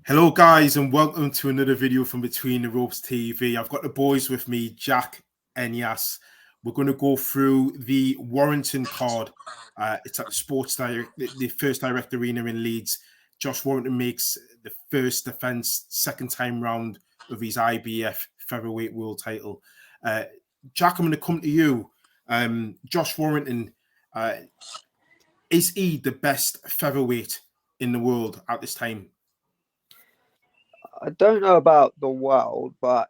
Hello, guys, and welcome to another video from Between the Ropes TV. I've got the boys with me, Jack and Yas. We're going to go through the Warrington card. It's at the Sports Direct, the First Direct Arena in Leeds. Josh Warrington makes the first defence, second time round of his IBF featherweight world title. Jack, I'm going to come to you. Josh Warrington, is he the best featherweight in the world at this time? I don't know about the world, but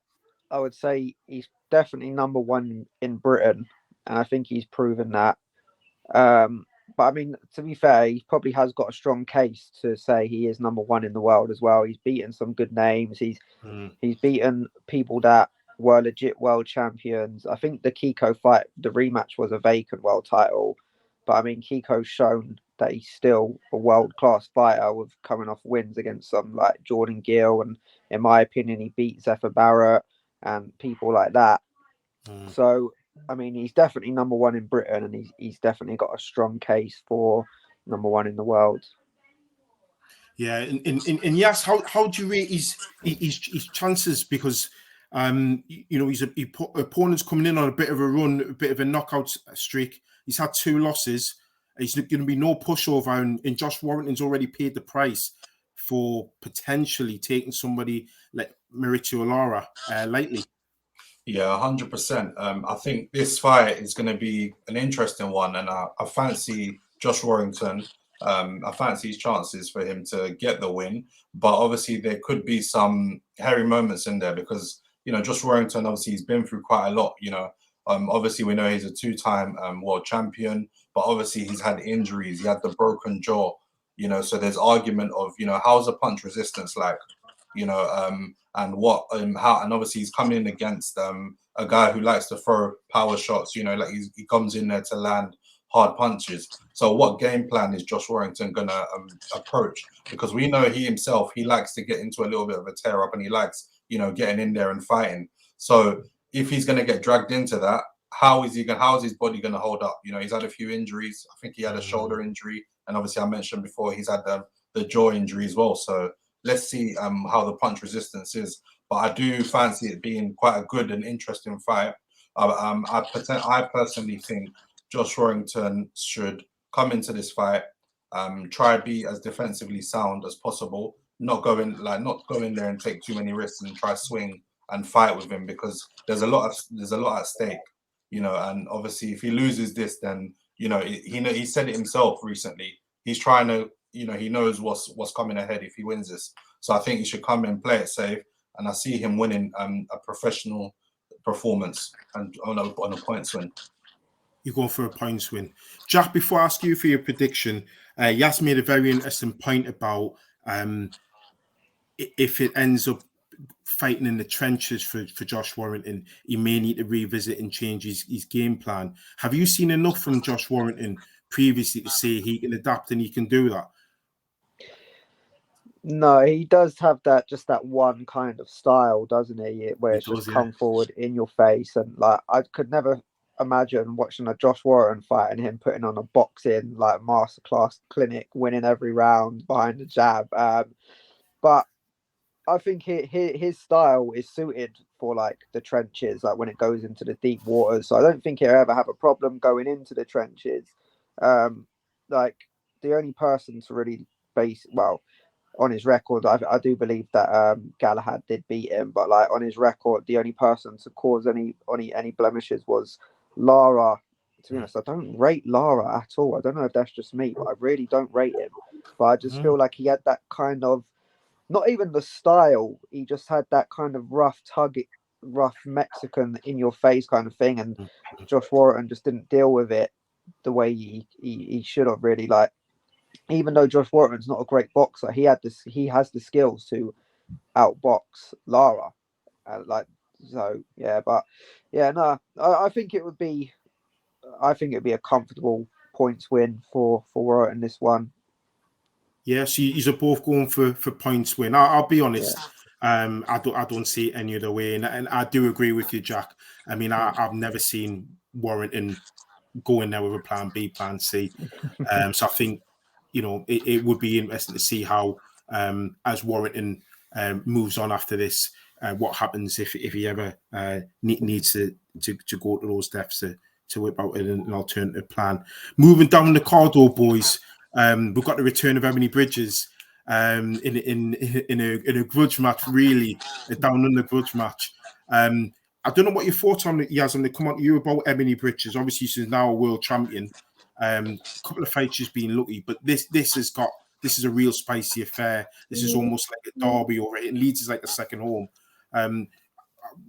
I would say he's definitely number one in Britain, and I think he's proven that. But I mean, to be fair, he probably has got a strong case to say he is number one in the world as well. He's beaten some good names. He's beaten people that were legit world champions. I think the Kiko fight, the rematch, was a vacant world title, but I mean, Kiko's shown that he's still a world class fighter with coming off wins against some like Jordan Gill, and in my opinion, he beat Zephyr Barrett and people like that. So I mean, he's definitely number one in Britain, and he's definitely got a strong case for number one in the world. Yeah, and yes, how do you rate his chances? Because his opponent's coming in on a bit of a run, a bit of a knockout streak. He's had 2 losses. He's going to be no pushover, and Josh Warrington's already paid the price for potentially taking somebody like Mauricio Lara lightly. Yeah, 100%. I think this fight is going to be an interesting one, and I fancy Josh Warrington. I fancy his chances for him to get the win, but obviously there could be some hairy moments in there because Josh Warrington obviously he's been through quite a lot. Obviously we know he's a 2-time world champion, but obviously he's had injuries. He had the broken jaw. So there's argument of how's the punch resistance like. And what how, and obviously he's coming in against a guy who likes to throw power shots. Like he comes in there to land hard punches. So what game plan is Josh Warrington gonna approach? Because we know he himself, he likes to get into a little bit of a tear up, and he likes getting in there and fighting. So if he's gonna get dragged into that, how is his body gonna hold up? He's had a few injuries. I think he had a shoulder injury, and obviously I mentioned before he's had the jaw injury as well. So let's see how the punch resistance is. But I do fancy it being quite a good and interesting fight. I personally think Josh Warrington should come into this fight, try to be as defensively sound as possible, not go in there and take too many risks and try swing and fight with him, because there's a lot at stake, and obviously if he loses this, then he said it himself recently. He's trying to he knows what's coming ahead if he wins this. So I think he should come and play it safe, and I see him winning a professional performance and on a points win. You're going for a points win. Jack, before I ask you for your prediction, Yas made a very interesting point about if it ends up fighting in the trenches for Josh Warrington, he may need to revisit and change his game plan. Have you seen enough from Josh Warrington previously to say he can adapt and he can do that? No, he does have that one kind of style, doesn't he? Where it's just come forward in your face, and like I could never imagine watching a Josh Warrington fight and him putting on a boxing like masterclass clinic, winning every round behind the jab. But I think his style is suited for like the trenches, like when it goes into the deep waters. So I don't think he'll ever have a problem going into the trenches. Like the only person to really on his record, I do believe that Galahad did beat him, but like on his record, the only person to cause any blemishes was Lara. To be honest, I don't rate Lara at all. I don't know if that's just me, but I really don't rate him. But I just feel like he had that kind of, not even the style, he just had that kind of rough Mexican in your face kind of thing, and Josh Warrington just didn't deal with it the way he should have really. Like, even though Josh Warrington's not a great boxer, he has the skills to outbox Lara. But I think it would be a comfortable points win for Warrington this one. Yeah, so you're both going for points win. I'll be honest. Yeah. I don't see it any other way, and I do agree with you, Jack. I mean, I've never seen Warrington go in there with a plan B, plan C. So I think it would be interesting to see how as Warrington moves on after this. What happens if he ever needs to go to those depths to whip out an alternative plan? Moving down the card, though, boys, we've got the return of Ebanie Bridges in a grudge match, really, a down under grudge match. I don't know what your thoughts on it, Yaz, and they come on to you about Ebanie Bridges. Obviously, she's now a world champion. A couple of fights she's been lucky, but this is a real spicy affair. This is almost like a derby already. It Leeds is like a second home.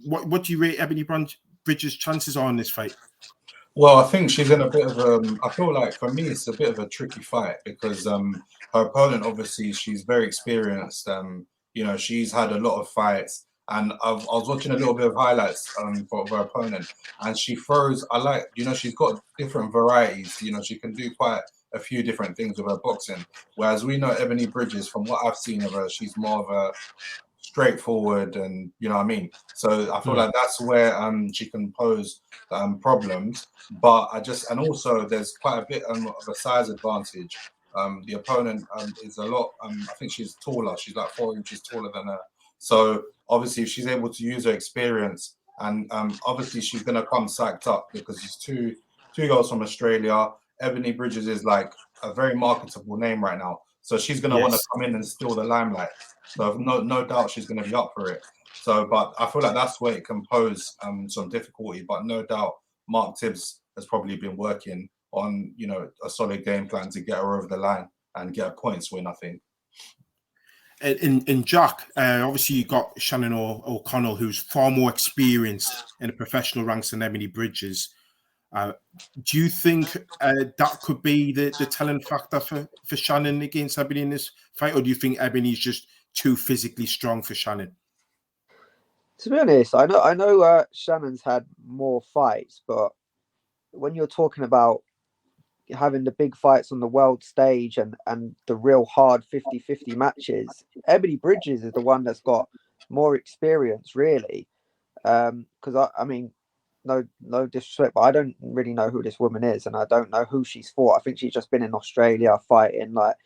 What do you rate Ebanie Bridges' chances are in this fight? Well, I think she's in a bit of I feel like for me it's a bit of a tricky fight because her opponent, obviously she's very experienced. She's had a lot of fights, and I was watching a little bit of highlights for her opponent, and she throws. She's got different varieties. She can do quite a few different things with her boxing. Whereas we know Ebanie Bridges, from what I've seen of her, she's more of a straightforward, and you know what I mean. So I feel like that's where she can pose problems. But and also there's quite a bit of a size advantage. The opponent is a lot. I think she's taller. She's like 4 inches taller than her. So obviously, if she's able to use her experience, and obviously she's gonna come psyched up because she's two girls from Australia. Ebanie Bridges is like a very marketable name right now. So she's gonna want to come in and steal the limelight. So no doubt she's going to be up for it. So, but I feel like that's where it can pose some difficulty. But no doubt Mark Tibbs has probably been working on a solid game plan to get her over the line and get a points win, I think. In Jack, obviously you got Shannon O'Connell, who's far more experienced in the professional ranks than Ebanie Bridges. Do you think that could be the telling factor for Shannon against Ebanie in this fight, or do you think Ebanie's just too physically strong for Shannon? To be honest, I know Shannon's had more fights, but when you're talking about having the big fights on the world stage and the real hard 50-50 matches, Ebanie Bridges is the one that's got more experience, really. Because I mean, no disrespect, but I don't really know who this woman is, and I don't know who she's fought. I think she's just been in Australia fighting like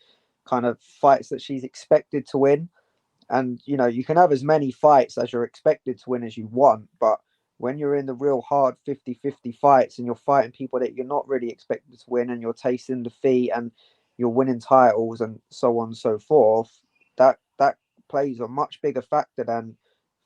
kind of fights that she's expected to win. And, you can have as many fights as you're expected to win as you want. But when you're in the real hard 50-50 fights and you're fighting people that you're not really expected to win and you're tasting defeat and you're winning titles and so on and so forth, that plays a much bigger factor than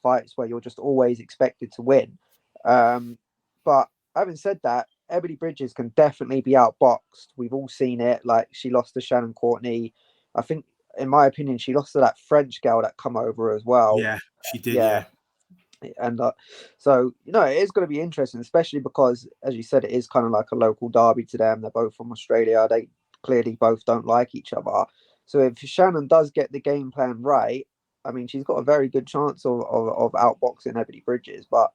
fights where you're just always expected to win. But having said that, Ebanie Bridges can definitely be outboxed. We've all seen it. Like, she lost to Shannon Courtney. I think, in my opinion, she lost to that French girl that come over as well. Yeah, she did. Yeah. And so, it is going to be interesting, especially because, as you said, it is kind of like a local derby to them. They're both from Australia. They clearly both don't like each other. So if Shannon does get the game plan right, I mean, she's got a very good chance of outboxing Ebanie Bridges. But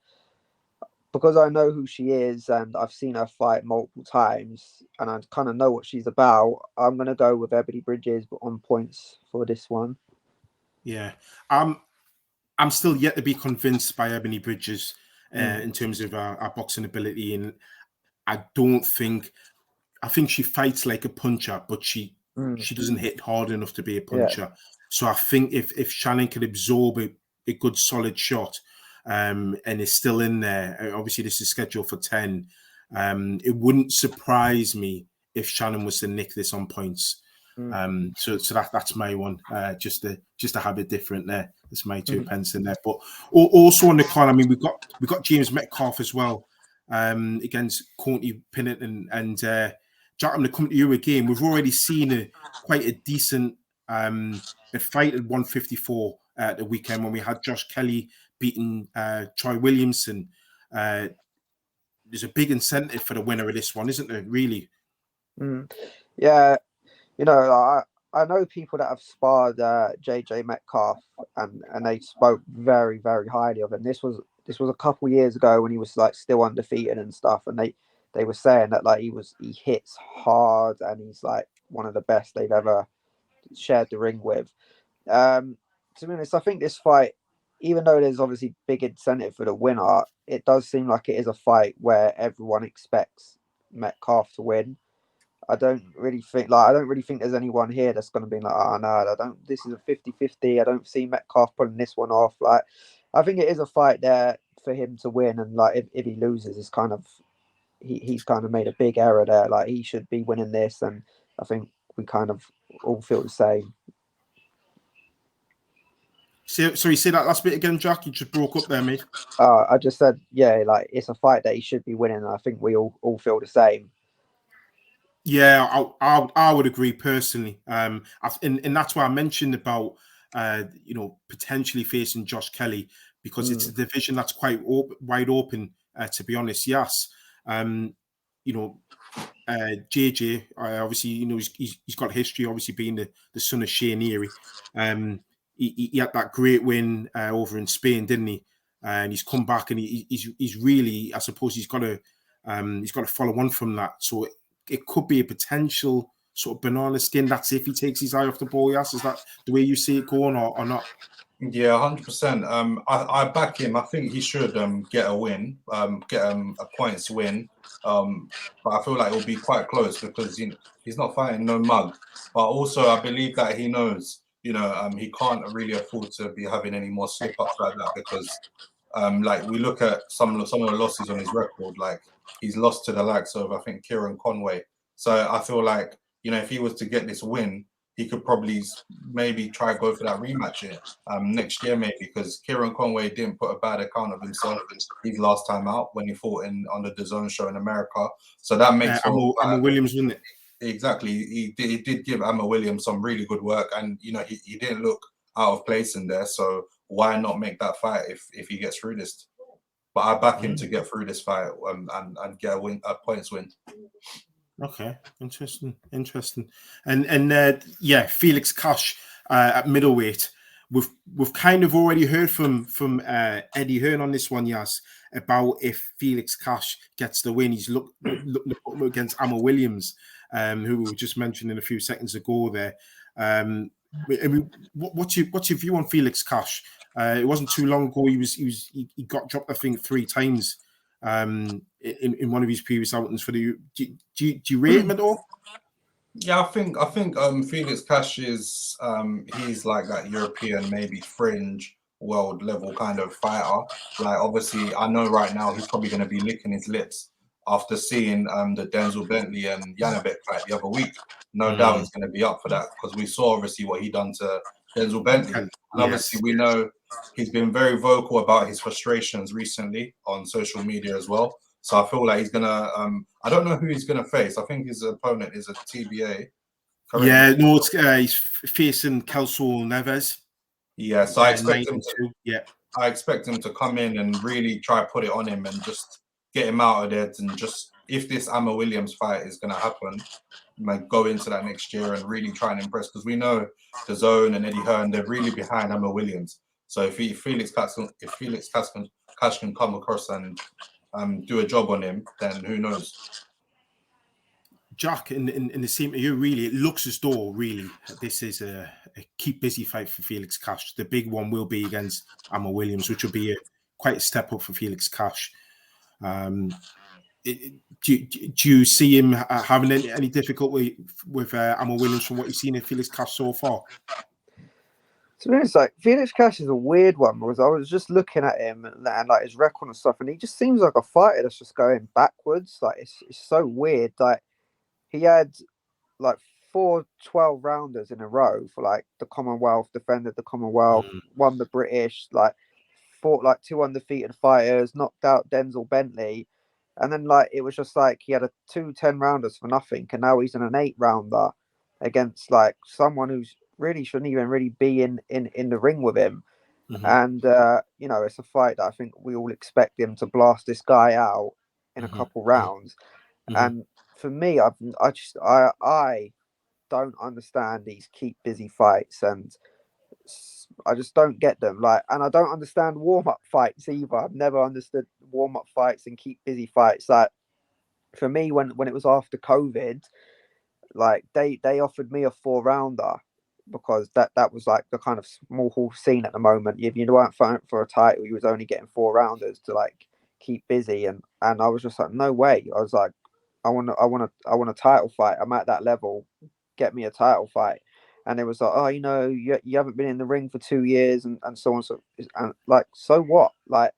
because I know who she is and I've seen her fight multiple times and I kind of know what she's about, I'm going to go with Ebanie Bridges on points for this one. Yeah. I'm still yet to be convinced by Ebanie Bridges in terms of our boxing ability. And I think she fights like a puncher, but she doesn't hit hard enough to be a puncher. Yeah. So I think if Shannon can absorb a good solid shot, and is still in there. Obviously, this is scheduled for 10. It wouldn't surprise me if Shannon was to nick this on points. So that's my one. Just to have it different there. That's my 2 pence in there. But also on the card, I mean, we've got James Metcalf as well against Courtney Pinnett and Jack. I'm going to come to you again. We've already seen quite a decent fight at 154 at the weekend when we had Josh Kelly beating Troy Williamson. There's a big incentive for the winner of this one, isn't there, really? Yeah. I know people that have sparred JJ Metcalf and they spoke very, very highly of him. This was a couple years ago when he was like still undefeated and stuff, and they were saying that like he hits hard and he's like one of the best they've ever shared the ring with. To be honest, I think this fight, even though there's obviously big incentive for the winner, it does seem like it is a fight where everyone expects Metcalf to win. I don't really think there's anyone here that's going to be like, oh no, I don't. This is a 50-50. I don't see Metcalf pulling this one off. Like, I think it is a fight there for him to win, and like if he loses, it's kind of he's kind of made a big error there. Like, he should be winning this, and I think we kind of all feel the same. So you say that last bit again, Jack? You just broke up there, mate. I just said, yeah, like it's a fight that he should be winning, and I think we all feel the same. Yeah, I would agree personally. And that's why I mentioned about potentially facing Josh Kelly, because it's a division that's quite wide open. To be honest, yes. JJ, obviously, he's got history, obviously being the son of Shane Erie. He had that great win over in Spain, didn't he? And he's come back, and he's really, I suppose, he's got to follow on from that. So it could be a potential sort of banana skin. That's if he takes his eye off the ball. Yes, is that the way you see it going, or not? Yeah, 100%. I back him. I think he should get a win, get a points win. But I feel like it'll be quite close because he's not fighting no mug. But also, I believe that he knows, he can't really afford to be having any more slip ups like that, because like we look at some of the losses on his record, like he's lost to the likes of, I think, Kieran Conway. So I feel like, if he was to get this win, he could probably maybe try to go for that rematch here next year, maybe, because Kieran Conway didn't put a bad account of himself his last time out when he fought on the DAZN show in America. So that makes Amma Williams, wasn't it? Exactly. He did give Amma Williams some really good work, and he didn't look out of place in there. So why not make that fight if he gets through this? But I back him to get through this fight and get a points win. Okay, interesting. And Felix Cash at middleweight. We've kind of already heard from Eddie Hearn on this one, yes, about if Felix Cash gets the win, he's look against Amma Williams, who we were just mentioning a few seconds ago there. What's your view on Felix Cash? It wasn't too long ago he got dropped, I think, 3 times. In one of his previous outings for the. Do you rate him at all? Yeah, I think Felix Cash is he's like that European, maybe fringe world level kind of fighter. Like, obviously, I know right now he's probably going to be licking his lips after seeing the Denzel Bentley and Janabek fight the other week. No doubt he's going to be up for that, because we saw obviously what he done to Denzel Bentley, and obviously we know he's been very vocal about his frustrations recently on social media as well. So I feel like he's gonna. I don't know who he's gonna face. I think his opponent is a TBA. Correct? Yeah, no, he's facing Kelso Neves. Yeah, so I expect him to. Yeah, I expect him to come in and really try to put it on him and just get him out of there. And just, if this Amma Williams fight is gonna happen, go into that next year and really try and impress, because we know DAZN and Eddie Hearn, they're really behind Amma Williams. So if Felix Cash can come across and do a job on him, then who knows? Jack, in the same to you, really, it looks as though really this is a keep busy fight for Felix Cash. The big one will be against Amma Williams, which will be quite a step up for Felix Cash. Do you see him having any difficulty with Amma Williams from what you've seen in Felix Cash so far? To be honest, like, Felix Cash is a weird one, because I was just looking at him and like his record and stuff, and he just seems like a fighter that's just going backwards. Like, it's so weird. Like, he had like 4 12-rounders in a row for like the Commonwealth, defended the Commonwealth, won the British, like fought like 2 undefeated fighters, knocked out Denzel Bentley, and then like it was just like he had 2 10-rounders for nothing, and now he's in an 8-rounder against like someone who's really shouldn't even really be in the ring with him. And it's a fight that I think we all expect him to blast this guy out in a couple rounds. And for me, I don't understand these keep busy fights, and I just don't get them. Like, and I don't understand warm-up fights either. I've never understood warm-up fights and keep busy fights. Like, for me, when it was after COVID, like they offered me a 4-rounder, because that was like the kind of small horse scene at the moment. If you weren't fighting for a title, you was only getting 4-rounders to like keep busy, and I was just like, no way. I was like, I want a title fight. I'm at that level. Get me a title fight. And it was like, oh, you haven't been in the ring for 2 years, and so on. So, and like, so what? Like,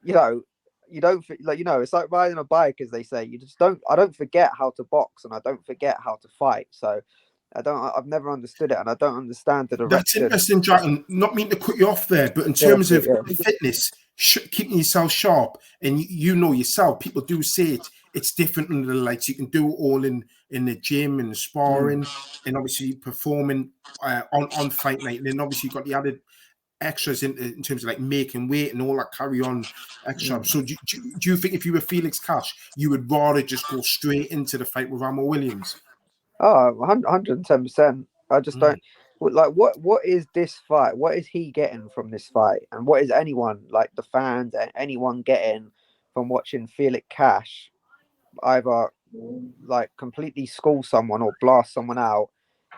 you don't like, it's like riding a bike, as they say. I don't forget how to box, and I don't forget how to fight. So I've never understood it, and I don't understand the direction. That's interesting, Jack, and not mean to cut you off there, but in terms of fitness, keeping yourself sharp, and you know yourself, people do say it's different under the lights. You can do it all in the gym and the sparring, and obviously performing on fight night, and then obviously you've got the added extras in terms of like making weight and all that carry on extra. So do you think if you were Felix Cash, you would rather just go straight into the fight with Ammo Williams? Oh, 110%. I just don't like what is this fight? What is he getting from this fight? And what is anyone, like the fans and anyone, getting from watching Felix Cash either like completely school someone or blast someone out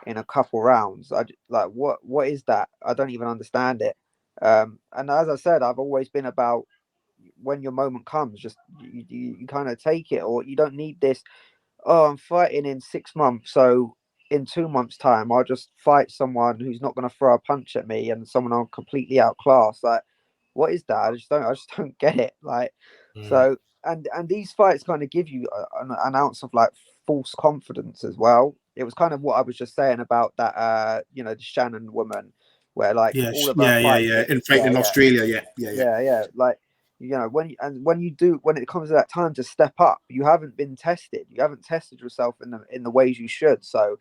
in a couple rounds? Like what is that? I don't even understand it. And as I said, I've always been about, when your moment comes, just you kind of take it, or you don't need this. Oh, I'm fighting in 6 months, so in 2 months' time, I'll just fight someone who's not going to throw a punch at me and someone I'll completely outclass. Like, what is that? I just don't get it. Like, so, and these fights kind of give you an ounce of like false confidence as well. It was kind of what I was just saying about that, the Shannon woman, where like all of her fights, in Australia, yeah. Like, when it comes to that time to step up, you haven't been tested. You haven't tested yourself in the ways you should. So,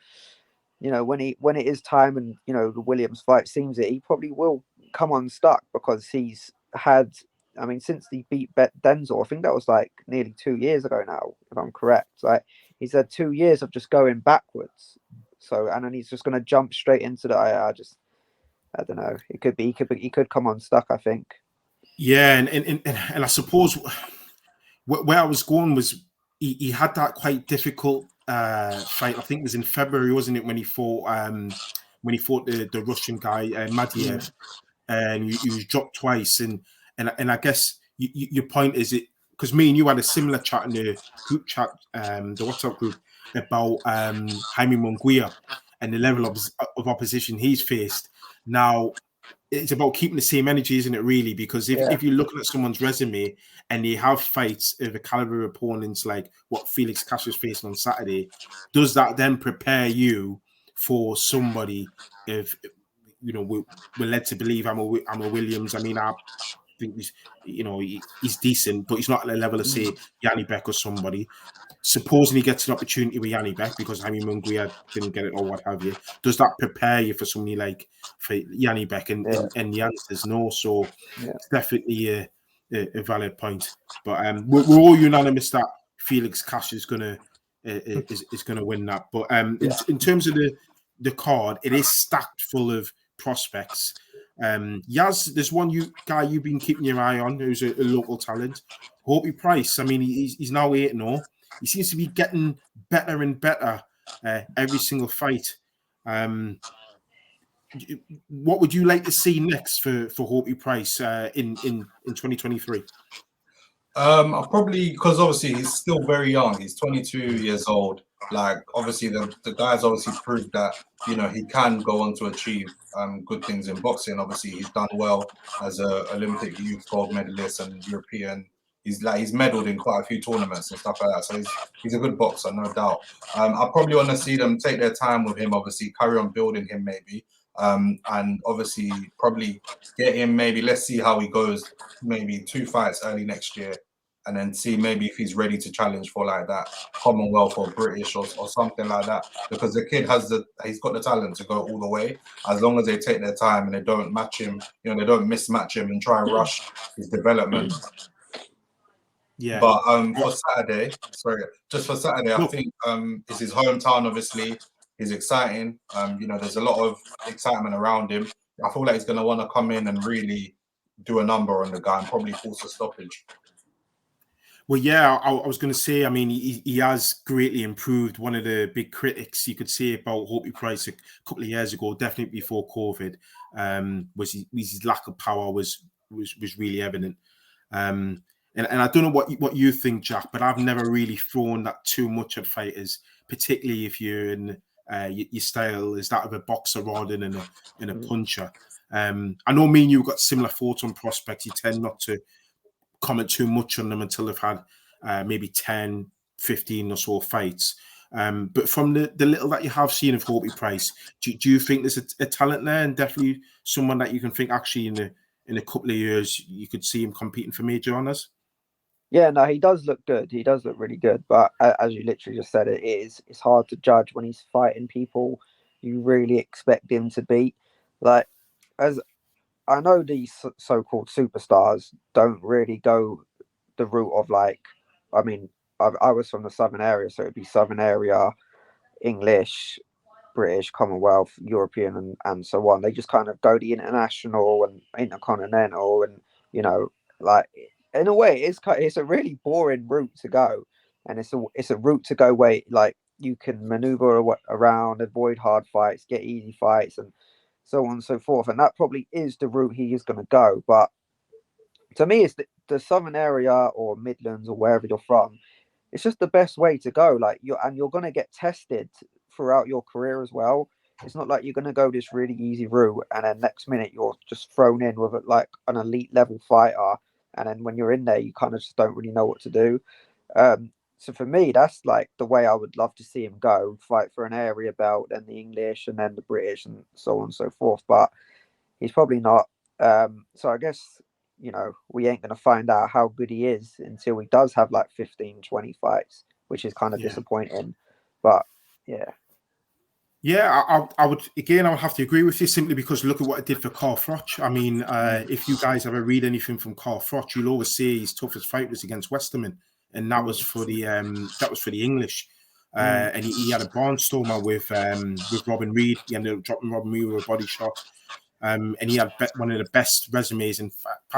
when it is time, and the Williams fight seems it, he probably will come unstuck, because he's had, I mean, since he beat Denzel, I think that was like nearly 2 years ago now, if I'm correct. Like, he's had 2 years of just going backwards. So, and then he's just going to jump straight into the. I don't know. He could come unstuck, I think. Yeah, and I suppose where I was going was he had that quite difficult fight. I think it was in February, wasn't it, when he fought the Russian guy Madiev, and he was dropped twice. And I guess your point is, it because me and you had a similar chat in the group chat, the WhatsApp group, about Jaime Munguia and the level of opposition he's faced. Now, it's about keeping the same energy, isn't it, really? Because if you're looking at someone's resume and they have fights of a caliber of opponents like what Felix Cash is facing on Saturday, does that then prepare you for somebody, if we're led to believe I'm a Williams? I mean, I think he's decent, but he's not at the level of, say, Yanni Beck or somebody. Supposing he gets an opportunity with Yanni Beck because Jaime Munguia didn't get it or what have you, does that prepare you for somebody like for Yanni Beck? And the answer is no. So it's definitely a valid point. But we're all unanimous that Felix Cash is gonna win that. But in terms of the card, it is stacked full of prospects. Yaz, there's one guy you've been keeping your eye on who's a local talent, Hopey Price. I mean, he's now 8-0. He seems to be getting better and better every single fight. What would you like to see next for Hopey Price in 2023? I'll probably, because obviously he's still very young. He's 22 years old. Like, obviously the guy's obviously proved that he can go on to achieve good things in boxing. Obviously he's done well as a Olympic youth gold medalist and European. He's medaled in quite a few tournaments and stuff like that. So he's a good boxer, no doubt. I probably want to see them take their time with him. Obviously carry on building him maybe. And obviously probably get him, maybe let's see how he goes, maybe 2 fights early next year, and then see maybe if he's ready to challenge for like that Commonwealth or British or something like that, because the kid he's got the talent to go all the way, as long as they take their time and they don't match him, they don't mismatch him and try and rush his development. Yeah. But for Saturday, I think it's his hometown. Obviously, he's exciting. There's a lot of excitement around him. I feel like he's going to want to come in and really do a number on the guy and probably force a stoppage. Well, yeah, I was going to say, I mean, he has greatly improved. One of the big critics you could say about Hopey Price a couple of years ago, definitely before COVID, was his lack of power was really evident. And And I don't know what you think, Jack, but I've never really thrown that too much at fighters, particularly if you're in your style is that of a boxer rather than a puncher. I know me and you've got similar thoughts on prospects. You tend not to comment too much on them until they've had maybe 10, 15 or so fights. But from the little that you have seen of Hobie Price, do you think there's a talent there, and definitely someone that you can think actually in a couple of years you could see him competing for major honours? Yeah, no, he does look good. He does look really good. But as you literally just said, it's hard to judge when he's fighting people you really expect him to beat. Like, as I know, these so-called superstars don't really go the route of like, I mean, I was from the southern area, so it'd be southern area, English, British, Commonwealth, European, and so on. They just kind of go the international and intercontinental, and like in a way, it's a really boring route to go, and it's a route to go where like you can maneuver around, avoid hard fights, get easy fights, and so on and so forth. And that probably is the route he is going to go. But to me, it's the southern area or Midlands or wherever you're from. It's just the best way to go. Like you're going to get tested throughout your career as well. It's not like you're going to go this really easy route and then next minute you're just thrown in with like an elite level fighter, and then when you're in there you kind of just don't really know what to do. So for me, that's like the way I would love to see him go, fight for an area belt, then the English, and then the British, and so on and so forth. But he's probably not. So I guess we ain't going to find out how good he is until he does have like 15, 20 fights, which is kind of disappointing. But yeah. Yeah, I would have to agree with you simply because look at what it did for Carl Froch. I mean, if you guys ever read anything from Carl Froch, you'll always say his toughest fight was against Westerman, and that was for the English. And he had a barnstormer with Robin Reed. He ended up dropping Robin Reed with a body shot. And he had one of the best resumes, in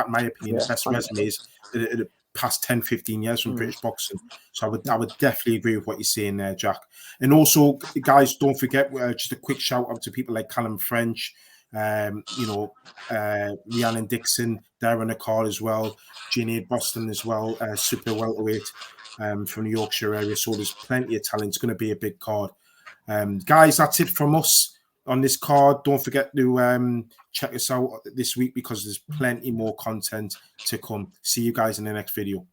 my opinion, the best 100%. Resumes in the past 10, 15 years from British boxing. So I would definitely agree with what you're saying there, Jack. And also, guys, don't forget, just a quick shout out to people like Callum French, Rhiannon Dixon, they're on the card as well. Junaid Boston as well, super welterweight from the Yorkshire area. So there's plenty of talent. It's going to be a big card. Guys, that's it from us on this card. Don't forget to check us out this week because there's plenty more content to come. See you guys in the next video.